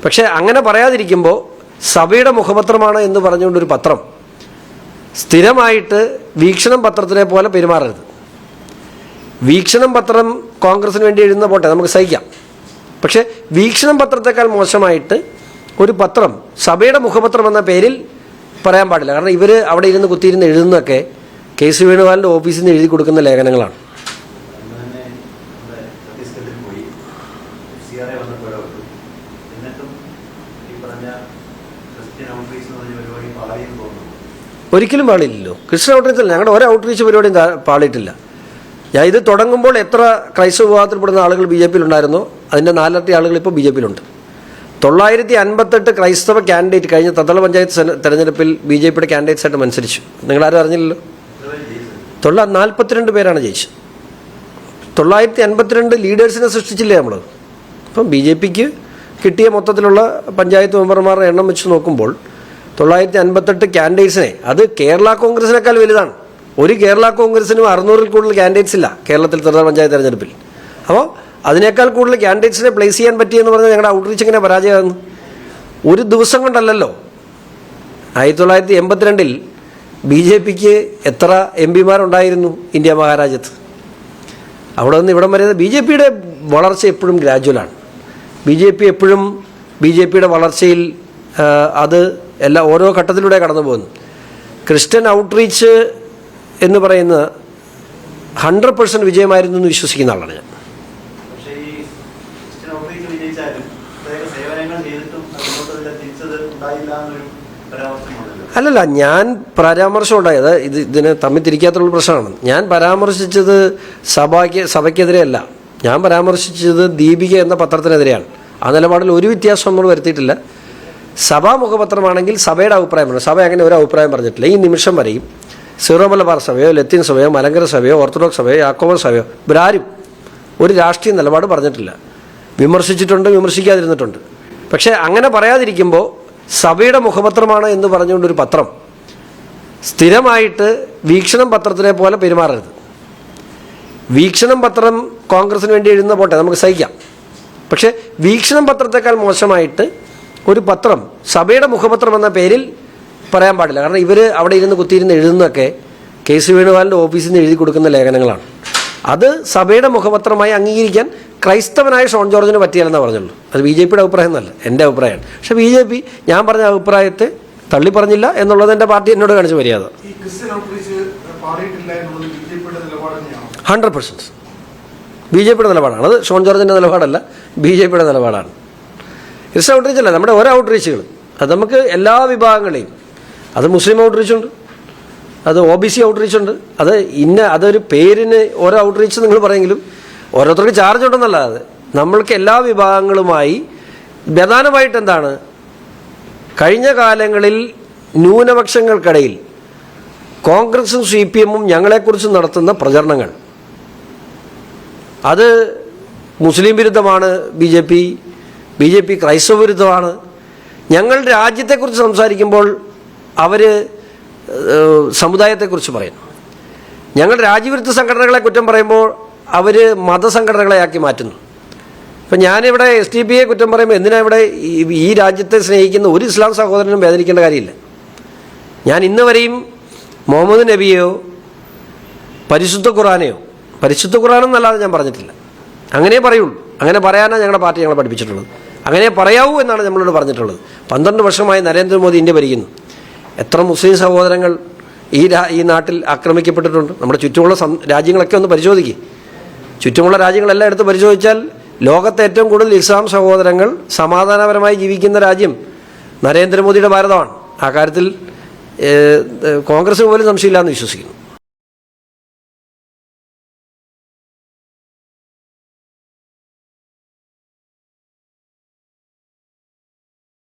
പക്ഷേ അങ്ങനെ പറയാതിരിക്കുമ്പോൾ സഭയുടെ മുഖപത്രമാണ് എന്ന് പറഞ്ഞുകൊണ്ടൊരു പത്രം സ്ഥിരമായിട്ട് വീക്ഷണം പത്രത്തിനെ പോലെ പെരുമാറരുത്. വീക്ഷണം പത്രം കോൺഗ്രസിന് വേണ്ടി എഴുതുന്ന പോട്ടെ, നമുക്ക് സഹിക്കാം. പക്ഷേ വീക്ഷണം പത്രത്തെക്കാൾ മോശമായിട്ട് ഒരു പത്രം സഭയുടെ മുഖപത്രം എന്ന പേരിൽ പറയാൻ പാടില്ല. കാരണം ഇവർ അവിടെ ഇരുന്ന് കുത്തിയിരുന്ന് എഴുതുന്നതൊക്കെ കെ സി വേണുഗോപാലിൻ്റെ ഓഫീസിൽ നിന്ന് എഴുതി കൊടുക്കുന്ന ലേഖനങ്ങളാണ്. ഒരിക്കലും പാളില്ലല്ലോ. ക്രിസ്ത്യൻ ഔട്ട്റീച്ചിൽ ഞങ്ങളുടെ ഒരു ഔട്ട്റീച്ച് പരിപാടിയും പാളിയിട്ടില്ല. ഞാൻ ഇത് തുടങ്ങുമ്പോൾ എത്ര ക്രൈസ്തവ വിഭാഗത്തിൽപ്പെടുന്ന ആളുകൾ ബി ജെ പിയിലുണ്ടായിരുന്നോ അതിൻ്റെ 4 ഇരട്ടി ആളുകൾ ഇപ്പോൾ ബി ജെ പിയിലുണ്ട്. 958 ക്രൈസ്തവ കാൻഡിഡേറ്റ് കഴിഞ്ഞ തദ്ദള പഞ്ചായത്ത് തെരഞ്ഞെടുപ്പിൽ ബി ജെ പിയുടെ കാൻഡിഡേറ്റ്സായിട്ട് മത്സരിച്ചു. നിങ്ങളാരും അറിഞ്ഞില്ലല്ലോ. 942 പേരാണ് ജയിച്ചത്. 952 ലീഡേഴ്സിനെ സൃഷ്ടിച്ചില്ലേ നമ്മൾ. അപ്പം ബി ജെ പിക്ക് കിട്ടിയ മൊത്തത്തിലുള്ള പഞ്ചായത്ത് മെമ്പർമാരുടെ എണ്ണം വെച്ച് നോക്കുമ്പോൾ 958 കാൻഡിഡേറ്റ്സിനെ, അത് കേരള കോൺഗ്രസിനേക്കാൾ വലുതാണ്. ഒരു കേരള കോൺഗ്രസിനും 600-ൽ കൂടുതൽ കാൻഡിഡേറ്റ്സ് ഇല്ല കേരളത്തിൽ ത്രിതല പഞ്ചായത്ത് തെരഞ്ഞെടുപ്പിൽ. അപ്പോൾ അതിനേക്കാൾ കൂടുതൽ കാൻഡിഡേറ്റ്സിനെ പ്ലേസ് ചെയ്യാൻ പറ്റിയെന്ന് പറഞ്ഞാൽ ഞങ്ങളുടെ ഔട്ട്റീച്ച് എങ്ങനെ പരാജയമാകുന്നു? ഒരു ദിവസം കൊണ്ടല്ലല്ലോ. 1982-ൽ ബി ജെ പിക്ക് എത്ര എം പിമാരുണ്ടായിരുന്നു ഇന്ത്യ മഹാരാജ്യത്ത്? അവിടെ നിന്ന് ഇവിടം വരെ ബി ജെ പിയുടെ വളർച്ച എപ്പോഴും ഗ്രാജുവലാണ്. ബി ജെ പി എപ്പോഴും ബി ജെ പിയുടെ വളർച്ചയിൽ അത് ഓരോ ഘട്ടത്തിലൂടെ കടന്നു പോകുന്നു. ക്രിസ്ത്യൻ ഔട്ട്റീച്ച് എന്ന് പറയുന്നത് 100% വിജയമായിരുന്നു എന്ന് വിശ്വസിക്കുന്ന ആളാണ് ഞാൻ. അല്ലല്ല, ഞാൻ പരാമർശം ഉണ്ടായത് ഇതിന് തമ്മിൽ തിരിക്കാത്തുള്ള പ്രശ്നമാണ്. ഞാൻ പരാമർശിച്ചത് സഭയ്ക്കെതിരെയല്ല. ഞാൻ പരാമർശിച്ചത് ദീപിക എന്ന പത്രത്തിനെതിരെയാണ്. ആ നിലപാടിൽ ഒരു വ്യത്യാസം നമ്മൾ വരുത്തിയിട്ടില്ല. സഭാ മുഖപത്രമാണെങ്കിൽ സഭയുടെ അഭിപ്രായമാണ്. സഭ അങ്ങനെ ഒരു അഭിപ്രായം പറഞ്ഞിട്ടില്ല. ഈ നിമിഷം വരെയും സീറോ മലബാർ സഭയോ ലത്തീൻ സഭയോ മലങ്കര സഭയോ ഓർത്തഡോക്സ് സഭയോ യാക്കോബ സഭയോ ഇവരാരും ഒരു രാഷ്ട്രീയ നിലപാട് പറഞ്ഞിട്ടില്ല. വിമർശിച്ചിട്ടുണ്ട്, വിമർശിക്കാതിരുന്നിട്ടുണ്ട്. പക്ഷേ അങ്ങനെ പറയാതിരിക്കുമ്പോൾ സഭയുടെ മുഖപത്രമാണ് എന്ന് പറഞ്ഞുകൊണ്ടൊരു പത്രം സ്ഥിരമായിട്ട് വീക്ഷണം പത്രത്തിനെ പോലെ പെരുമാറരുത്. വീക്ഷണം പത്രം കോൺഗ്രസിന് വേണ്ടി എഴുതുന്ന പോട്ടെ, നമുക്ക് സഹിക്കാം. പക്ഷേ വീക്ഷണം പത്രത്തെക്കാൾ മോശമായിട്ട് ഒരു പത്രം സഭയുടെ മുഖപത്രം എന്ന പേരിൽ പറയാൻ പാടില്ല. കാരണം ഇവർ അവിടെ ഇരുന്ന് കുത്തിയിരുന്ന് എഴുതുന്നതൊക്കെ കെ സി വേണുഗോപാലിൻ്റെ ഓഫീസിൽ നിന്ന് എഴുതി കൊടുക്കുന്ന ലേഖനങ്ങളാണ്. അത് സഭയുടെ മുഖപത്രമായി അംഗീകരിക്കാൻ ക്രൈസ്തവനായ ഷോൺ ജോർജിന് പറ്റിയാലെന്നാണ് പറഞ്ഞുള്ളൂ. അത് ബി ജെ പിയുടെ അഭിപ്രായം എന്നല്ല, എൻ്റെ അഭിപ്രായമാണ്. പക്ഷേ ബി ജെ പി ഞാൻ പറഞ്ഞ അഭിപ്രായത്തെ തള്ളി പറഞ്ഞില്ല എന്നുള്ളത് എൻ്റെ പാർട്ടി എന്നോട് കാണിച്ച മര്യാദ. 100% ബി ജെ പിയുടെ നിലപാടാണ്. അത് ഷോൺ ജോർജിൻ്റെ നിലപാടല്ല, ബി ജെ പിയുടെ നിലപാടാണ്. ക്രിസ്ത്യൻ ഔട്ട്റീച്ച് അല്ല, നമ്മുടെ ഓരോ ഔട്ട്റീച്ചുകൾ അത് നമുക്ക് എല്ലാ വിഭാഗങ്ങളെയും, അത് മുസ്ലിം ഔട്ട്റീച്ചുണ്ട്, അത് ഒ ബി സി ഔട്ട്റീച്ചുണ്ട്, അതൊരു പേരിന് ഓരോ ഔട്ട്റീച്ച് നിങ്ങൾ പറയെങ്കിലും ഓരോരുത്തർക്ക് ചാർജ് ഉണ്ടെന്നല്ലാതെ നമ്മൾക്ക് എല്ലാ വിഭാഗങ്ങളുമായി പ്രധാനമായിട്ട് എന്താണ് കഴിഞ്ഞ കാലങ്ങളിൽ ന്യൂനപക്ഷങ്ങൾക്കിടയിൽ കോൺഗ്രസും സി പി എമ്മും ഞങ്ങളെക്കുറിച്ച് നടത്തുന്ന പ്രചരണങ്ങൾ അത് മുസ്ലിം വിരുദ്ധമാണ്. ബി ജെ പി ക്രൈസ്തവ വിരുദ്ധമാണ്. ഞങ്ങൾ രാജ്യത്തെക്കുറിച്ച് സംസാരിക്കുമ്പോൾ അവർ സമുദായത്തെക്കുറിച്ച് പറയുന്നു. ഞങ്ങൾ രാജ്യവിരുദ്ധ സംഘടനകളെ കുറ്റം പറയുമ്പോൾ അവർ മതസംഘടനകളെയാക്കി മാറ്റുന്നു. ഇപ്പം ഞാനിവിടെ SDP കുറ്റം പറയുമ്പോൾ എന്തിനാണ് ഇവിടെ ഈ രാജ്യത്തെ സ്നേഹിക്കുന്ന ഒരു ഇസ്ലാം സഹോദരനും വേദനിക്കേണ്ട കാര്യമില്ല. ഞാൻ ഇന്ന് വരെയും മുഹമ്മദ് നബിയെയോ പരിശുദ്ധ ഖുർആനെന്നല്ലാതെ ഞാൻ പറഞ്ഞിട്ടില്ല. അങ്ങനെ പറയുള്ളൂ. അങ്ങനെ പറയാനാണ് ഞങ്ങളുടെ പാർട്ടി ഞങ്ങളെ പഠിപ്പിച്ചിട്ടുള്ളത്. അങ്ങനെ പറയാവൂ എന്നാണ് നമ്മളോട് പറഞ്ഞിട്ടുള്ളത്. 12 വർഷമായി നരേന്ദ്രമോദി ഇന്ത്യ ഭരിക്കുന്നു. എത്ര മുസ്ലിം സഹോദരങ്ങൾ ഈ നാട്ടിൽ ആക്രമിക്കപ്പെട്ടിട്ടുണ്ട്? നമ്മുടെ ചുറ്റുമുള്ള രാജ്യങ്ങളൊക്കെ ഒന്ന് പരിശോധിക്കുക. ചുറ്റുമുള്ള രാജ്യങ്ങളെല്ലാം എടുത്ത് പരിശോധിച്ചാൽ ലോകത്തെ ഏറ്റവും കൂടുതൽ ഇസ്ലാം സഹോദരങ്ങൾ സമാധാനപരമായി ജീവിക്കുന്ന രാജ്യം നരേന്ദ്രമോദിയുടെ ഭാരതമാണ്. ആ കാര്യത്തിൽ കോൺഗ്രസിന് പോലും സംശയമില്ലാന്ന് വിശ്വസിക്കുന്നു.